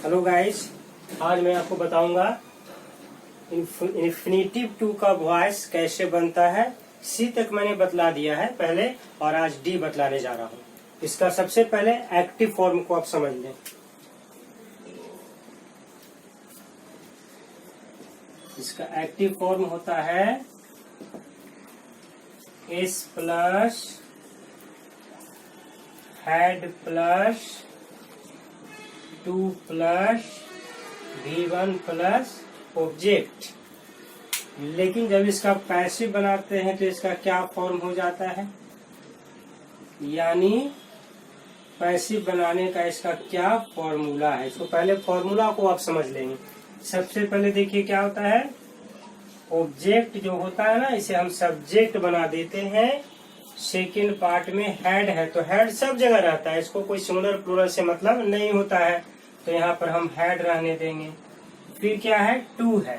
Hello guys, आज मैं आपको बताऊंगा इन्फिनेटिव टू का वॉइस कैसे बनता है। सी तक मैंने बतला दिया है पहले और आज डी बतलाने जा रहा हूँ। इसका सबसे पहले एक्टिव फॉर्म को आप समझ लें। इसका एक्टिव फॉर्म होता है S plus head plus 2 plus V1 plus object. लेकिन जब इसका पैसिव बनाते हैं तो इसका क्या फॉर्म हो जाता है, यानी पैसिव बनाने का इसका क्या फॉर्मूला है। इसको पहले फॉर्मूला को आप समझ लेंगे। सबसे पहले देखिए क्या होता है, ऑब्जेक्ट जो होता है ना, इसे हम सब्जेक्ट बना देते हैं। सेकेंड पार्ट में हेड है तो हेड सब जगह रहता है, इसको कोई सिंगुलर प्लूरल से मतलब नहीं होता है, तो यहाँ पर हम हेड रहने देंगे। फिर क्या है, टू है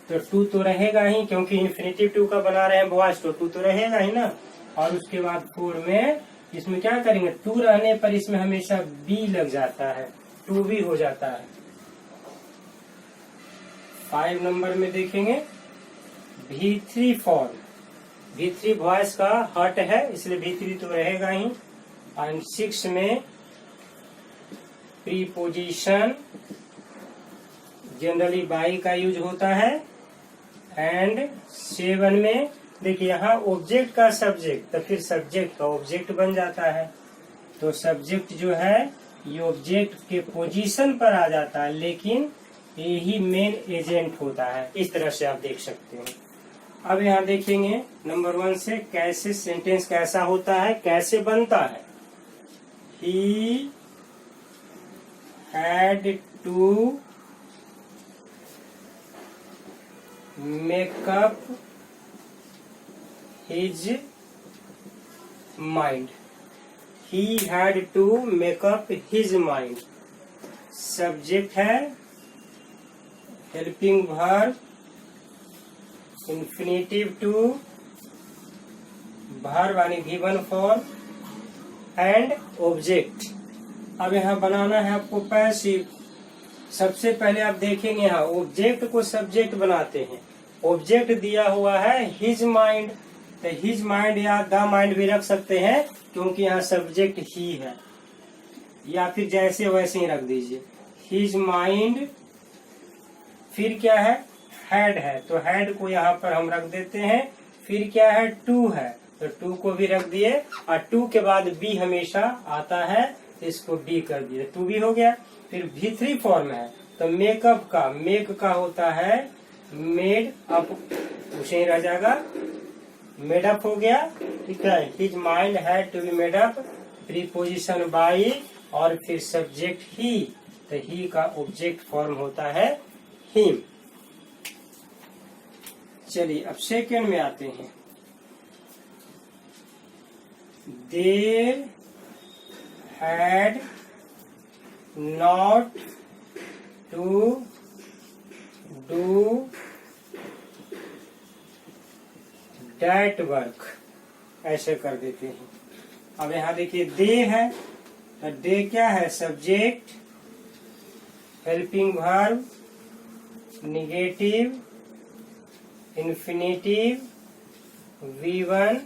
तो टू तो रहेगा ही, क्योंकि इन्फिनेटिव टू का बना रहे हैं वॉइस तो टू तो रहेगा ही ना। और उसके बाद 4 में इसमें क्या करेंगे, टू रहने पर इसमें हमेशा बी लग जाता है, टू भी हो जाता है। 5 नंबर में देखेंगे V3 फॉर्म। V3 वॉइस का हर्ट है इसलिए V3 तो रहेगा ही। एंड 6 में प्रीपोजिशन जनरली बाई का यूज होता है। एंड 7 में देखिए यहाँ ऑब्जेक्ट का सब्जेक्ट, तो फिर सब्जेक्ट का ऑब्जेक्ट बन जाता है। तो सब्जेक्ट जो है ये ऑब्जेक्ट के पोजीशन पर आ जाता है, लेकिन यही मेन एजेंट होता है। इस तरह से आप देख सकते हैं। अब यहाँ देखेंगे नंबर 1 से कैसे सेंटेंस कैसा होता है, कैसे बनता है। ही had to make up his mind. He had to make up his mind. Subject है, helping verb, infinitive to, verb यानी V1 फॉर्म एंड ऑब्जेक्ट। अब यहाँ बनाना है आपको पैसिव। सबसे पहले आप देखेंगे यहाँ ऑब्जेक्ट को सब्जेक्ट बनाते हैं। ऑब्जेक्ट दिया हुआ है हिज माइंड, तो हिज माइंड या द माइंड भी रख सकते हैं, क्योंकि यहाँ सब्जेक्ट ही है, या फिर जैसे वैसे ही रख दीजिए हिज माइंड। फिर क्या है, हेड है तो हेड को यहाँ पर हम रख देते हैं। फिर क्या है, टू है तो टू को भी रख दिए, और टू के बाद बी हमेशा आता है, इसको बी कर दिए, टू भी हो गया। फिर V3 फॉर्म है तो मेकअप का, मेक का होता है मेड अप, उसे ही रह जाएगा, मेड अप हो गया। ठीक है, his mind had to be made up, preposition by और फिर सब्जेक्ट ही, तो ही का ऑब्जेक्ट फॉर्म होता है हिम। चलिए अब सेकेंड में आते हैं। देर had not to do that work, ऐसे कर देते हैं। अब यहाँ देखिए दे है तो दे क्या है, subject, helping verb, negative, infinitive, V1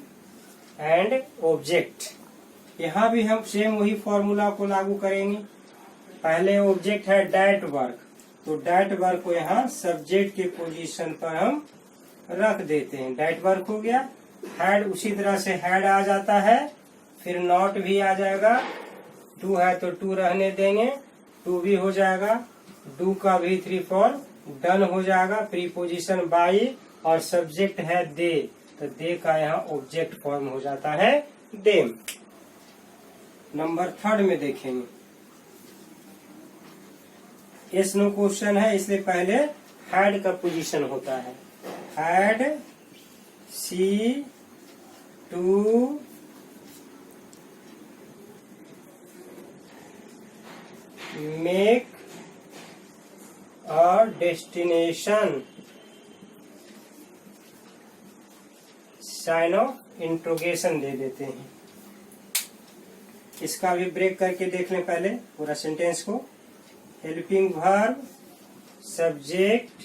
and object. यहाँ भी हम सेम वही फॉर्मूला को लागू करेंगे। पहले ऑब्जेक्ट है डैट वर्क, तो डैट वर्क को यहाँ सब्जेक्ट के पोजीशन पर हम रख देते हैं, डैट वर्क हो गया। हैड उसी तरह से हैड आ जाता है, फिर नॉट भी आ जाएगा। टू है तो टू रहने देंगे, टू भी हो जाएगा। डू का V3 फॉर्म डन हो जाएगा, प्रीपोजिशन बाई और सब्जेक्ट है दे, तो दे का यहाँ ऑब्जेक्ट फॉर्म हो जाता है देम। नंबर 3 में देखेंगे, यस नो क्वेश्चन है इसलिए पहले हैड का पोजीशन होता है। Had she to make a destination, sign of interrogation दे देते हैं। इसका भी ब्रेक करके देख लें पहले पूरा सेंटेंस को। Helping verb, subject,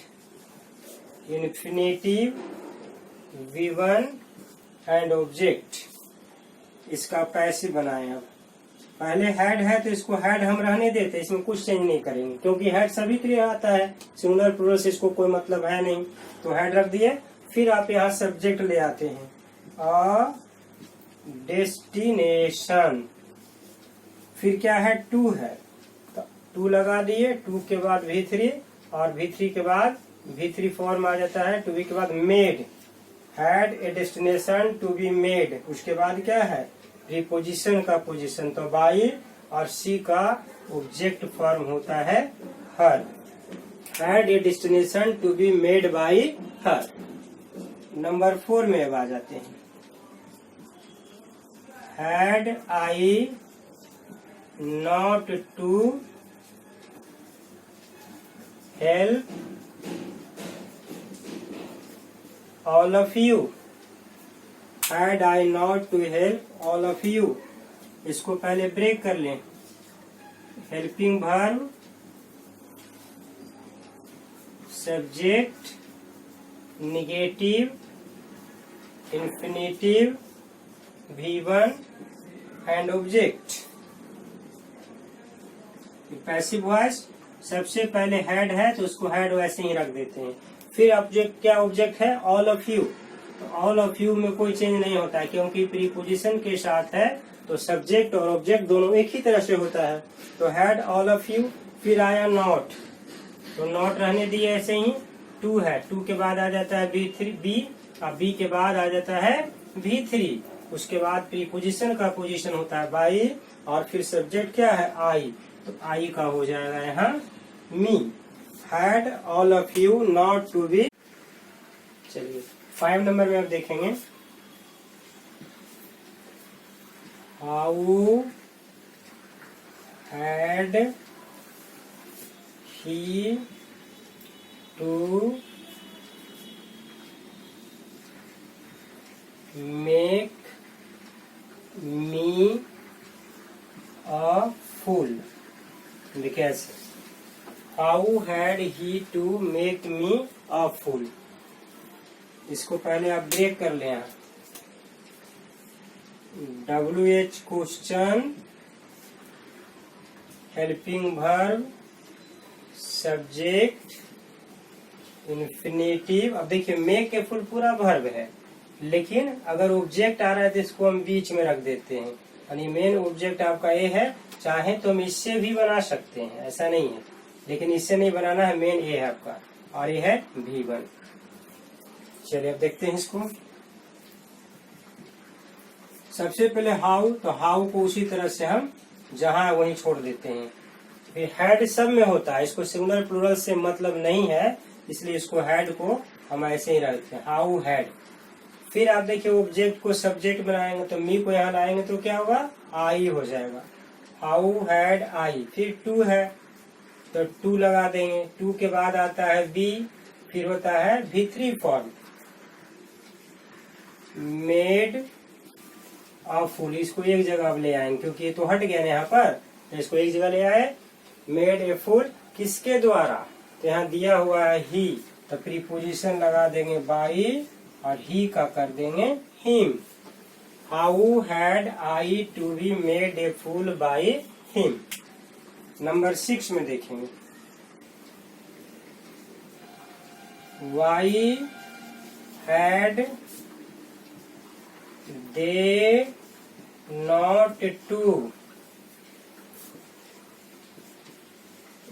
infinitive, V1 and object. इसका पैसिव बनाए। अब पहले हेड है तो इसको हेड हम रहने देते, इसमें कुछ चेंज नहीं करेंगे क्योंकि हेड सभी के लिए आता है, सिंगुलर प्लूरल से इसको कोई मतलब है नहीं, तो हेड रख दिए। फिर आप यहाँ सब्जेक्ट ले आते हैं, अ डेस्टिनेशन। फिर क्या है, टू है, तो टू लगा दिए, टू के बाद V3 और V3 के बाद V3 फॉर्म आ जाता है, टू बी के बाद made, had a destination to be made. उसके बाद क्या है, प्रीपोजिशन का पोजीशन, तो बाई, और सी का ऑब्जेक्ट फॉर्म होता है her. Had a destination to be made by her. Number 4 में अब आ जाते हैं, had I not to help all of you. Had I not to help all of you. इसको पहले ब्रेक कर लें। Helping verb, subject, negative, infinitive, V1 and object. Passive voice, सबसे पहले हेड है तो उसको हेड वैसे ही रख देते हैं। फिर ऑब्जेक्ट, क्या ऑब्जेक्ट है, ऑल ऑफ यू। तो ऑल ऑफ यू में कोई चेंज नहीं होता है क्योंकि प्रीपोजिशन के साथ है, तो सब्जेक्ट और ऑब्जेक्ट दोनों एक ही तरह से होता है। तो हैड ऑल ऑफ यू। फिर आया नॉट, तो नॉट रहने दिए ऐसे ही। टू है, टू के बाद आ जाता है B और B के बाद आ जाता है V3। उसके बाद प्रीपोजिशन का पोजीशन होता है बाई, और फिर सब्जेक्ट क्या है, आई, तो आई का हो जाएगा यहाँ me. Had all of you not to be. चलिए 5 नंबर में आप देखेंगे, how had he to make me a fool. देखिए ऐसे, how had he to make me a fool. इसको पहले आप ब्रेक कर ले। WH question, helping verb, subject, infinitive. अब देखिए मेक के फुल पूरा वर्ब है, लेकिन अगर ऑब्जेक्ट आ रहा है तो इसको हम बीच में रख देते हैं। यानी मेन ऑब्जेक्ट आपका ए है, चाहे तो हम इससे भी बना सकते हैं, ऐसा नहीं है, लेकिन इससे नहीं बनाना है, मेन ए है आपका, और ये है V1। चलिए अब देखते हैं इसको। सबसे पहले हाउ, तो हाउ को उसी तरह से हम जहां वहीं छोड़ देते हैं। फिर हेड सब में होता है, इसको सिंगुलर प्लूरल से मतलब नहीं है, इसलिए इसको हेड को हम ऐसे ही रखते हैं, हाउ हैड। फिर आप देखिए ऑब्जेक्ट को सब्जेक्ट बनाएंगे तो मी को यहाँ लाएंगे तो क्या होगा, आई हो जाएगा, हाउ हैड आई। फिर टू है तो टू लगा देंगे, टू के बाद आता है बी, फिर होता है V3 form, made a fool. इसको एक जगह अब ले आएंगे क्योंकि ये तो हट गया ना यहाँ पर, तो इसको एक जगह ले आए। मेड ए फूल किसके द्वारा, तो यहाँ दिया हुआ है ही, तो प्रीपोजिशन लगा देंगे बाई और ही का कर देंगे him. How had I to be made a fool by him. Number 6 में देखेंगे, why had they not to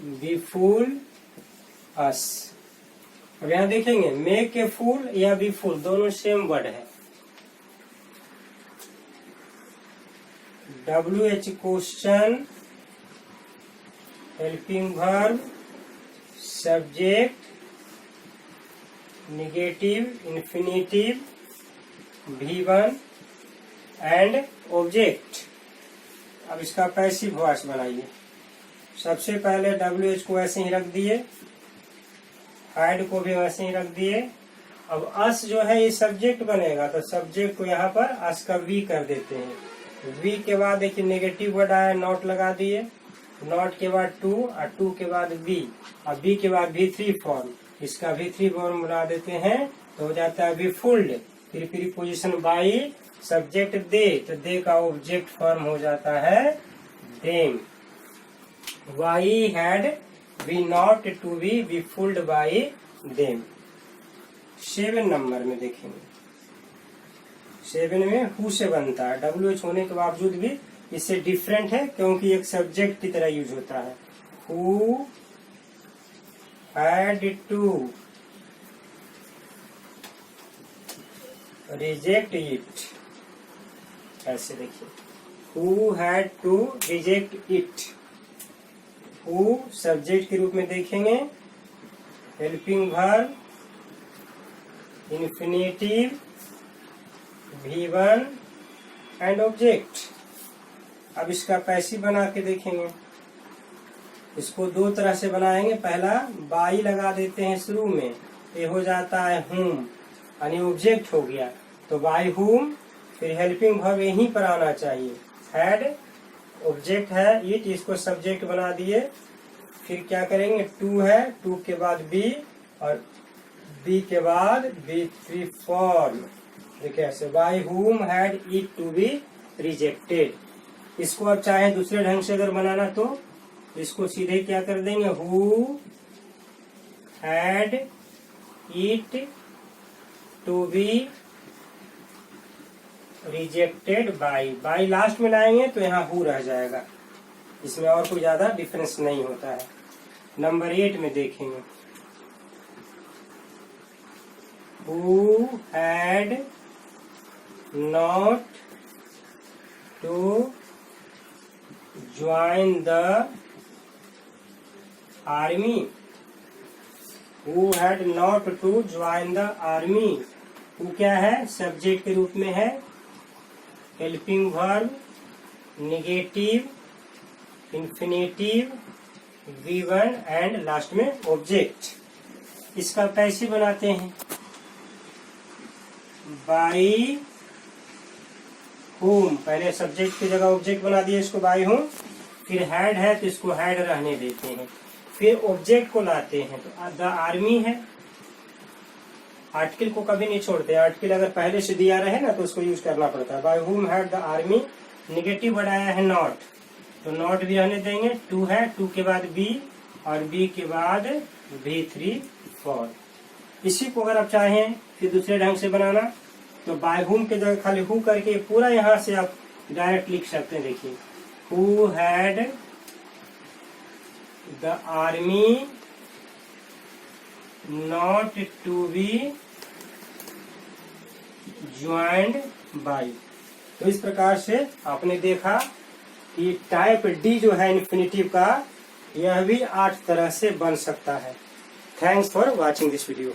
be fool us. अब यहाँ देखेंगे मेक ए फूल या बी फूल दोनों सेम वर्ड है। WH question, helping verb, subject, negative, infinitive, V1 and object. अब इसका पैसिव वॉइस बनाइए। सबसे पहले WH को ऐसे ही रख दिए, हैड को भी वैसे ही रख दिए। अब अस जो है ये सब्जेक्ट बनेगा, तो सब्जेक्ट को यहाँ पर अस का V कर देते हैं। V के बाद देखिए नेगेटिव वर्ड आया, नॉट लगा दिए, नॉट के बाद टू और टू के बाद बी और बी के बाद V3 फॉर्म, इसका V3 फॉर्म बना देते हैं तो हो जाता है बी फुल्ड। फिर प्रीपोजिशन बाई सब्जेक्ट दे, तो दे का ऑब्जेक्ट फॉर्म हो जाता है them. Why had be not to be fooled by them. 7 number में देखेंगे, 7 में हु से बनता है, WH होने के बावजूद भी इससे डिफरेंट है क्योंकि एक सब्जेक्ट की तरह यूज होता है। Who had to reject it, ऐसे देखिए, who had to reject it. Who subject के रूप में देखेंगे, helping verb, infinitive, V1 and object. अब इसका पैसिव बना के देखेंगे, इसको दो तरह से बनाएंगे। पहला बाई लगा देते हैं शुरू में, ये हो जाता है हुम, यानी ऑब्जेक्ट हो गया, तो बाई हुम। फिर हेल्पिंग वर्ब यहीं पर आना चाहिए, हैड ऑब्जेक्ट है इट, इसको सब्जेक्ट बना दिए। फिर क्या करेंगे, टू है, टू के बाद बी और बी के बाद V3 फॉर्म। देखिए ऐसे, by whom had it to be rejected. इसको अब चाहे दूसरे ढंग से अगर बनाना तो इसको सीधे क्या कर देंगे, who had it to be rejected by. By last में लाएंगे तो यहाँ हु रह जाएगा, इसमें और कोई ज्यादा डिफरेंस नहीं होता है। नंबर 8 में देखेंगे, who had not to join the army. Who had not to join the army. Who क्या है, सब्जेक्ट के रूप में है, helping verb, negative, infinitive, V1 and last में ऑब्जेक्ट। इसका कैसे बनाते हैं, बाई होम, पहले सब्जेक्ट की जगह ऑब्जेक्ट बना दिए, इसको बाई होम। फिर हैड है तो इसको हैड रहने देते हैं, फिर ऑब्जेक्ट को लाते हैं, तो द आर्मी है। आर्टिकल को कभी नहीं छोड़ते, आर्टिकल अगर पहले से दिया रहे ना तो उसको यूज करना पड़ता है। By whom had the army, negative बढ़ाया है नॉट, तो नॉट भी रहने देंगे। टू है, टू के बाद बी और बी के बाद V3 फॉर। इसी को अगर आप चाहें फिर दूसरे ढंग से बनाना तो बाय हुम के जगह खाली हु करके पूरा यहाँ से आप डायरेक्ट लिख सकते हैं। देखिए, who had the army not to be joined by. तो इस प्रकार से आपने देखा कि टाइप डी जो है इन्फिनिटिव का, यह भी 8 तरह से बन सकता है। Thanks for watching this video.